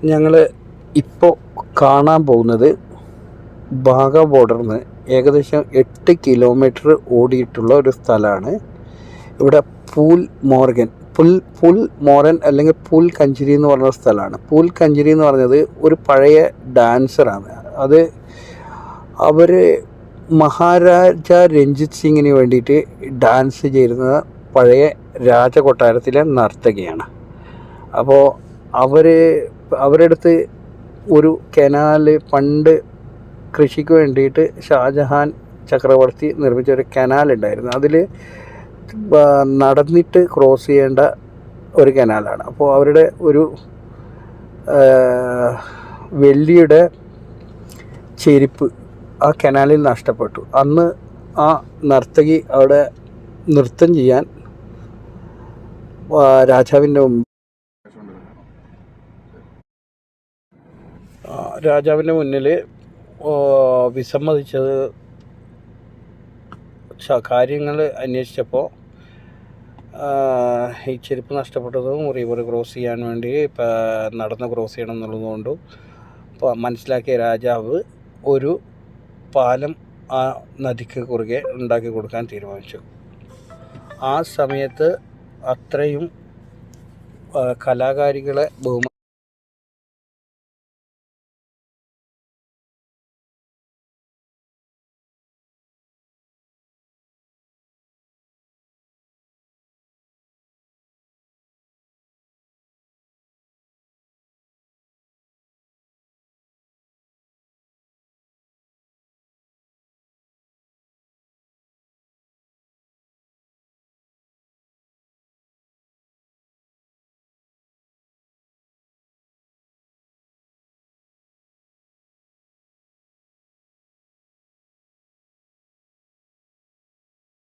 ഞങ്ങൾ ഇപ്പോൾ കാണാൻ പോകുന്നത് ബാഗ ബോർഡറിൽ നിന്ന് ഏകദേശം 8 കിലോമീറ്റർ ഓടിയിട്ടുള്ള ഒരു സ്ഥലമാണ്. ഇവിടെ പുൽ മോറൻ അല്ലെങ്കിൽ പുൽ കഞ്ചിരി എന്ന് പറഞ്ഞ സ്ഥലമാണ്. പുൽ കഞ്ചിരി എന്ന് പറഞ്ഞത് ഒരു പഴയ ഡാൻസറാണ്. അത് അവർ മഹാരാജ രഞ്ജിത് സിംഗിന് വേണ്ടിയിട്ട് ഡാൻസ് ചെയ്യുന്ന പഴയ രാജകൊട്ടാരത്തിലെ നർത്തകിയാണ്. അപ്പോൾ അവരുടെ അടുത്ത് ഒരു കനാല് പണ്ട് കൃഷിക്ക് വേണ്ടിയിട്ട് ഷാജഹാൻ ചക്രവർത്തി നിർമ്മിച്ച ഒരു കനാൽ ഉണ്ടായിരുന്നു. അതിൽ നടന്നിട്ട് ക്രോസ് ചെയ്യേണ്ട ഒരു കനാലാണ്. അപ്പോൾ അവരുടെ ഒരു വെള്ളിയുടെ ചെരുപ്പ് ആ കനാലിൽ നഷ്ടപ്പെട്ടു. അന്ന് ആ നർത്തകി അവിടെ നൃത്തം ചെയ്യാൻ രാജാവിൻ്റെ മുന്നിൽ വിസമ്മതിച്ചത് കാര്യങ്ങൾ അന്വേഷിച്ചപ്പോൾ ഈ ചെരുപ്പ് നഷ്ടപ്പെട്ടതും റിവർ ക്രോസ് ചെയ്യാൻ വേണ്ടി നടന്ന് ക്രോസ് ചെയ്യണം എന്നുള്ളതുകൊണ്ടും മനസ്സിലാക്കിയ രാജാവ് ഒരു പാലം ആ നദിക്ക് കുറുകെ ഉണ്ടാക്കി കൊടുക്കാൻ തീരുമാനിച്ചു. ആ സമയത്ത് അത്രയും കലാകാരികളെ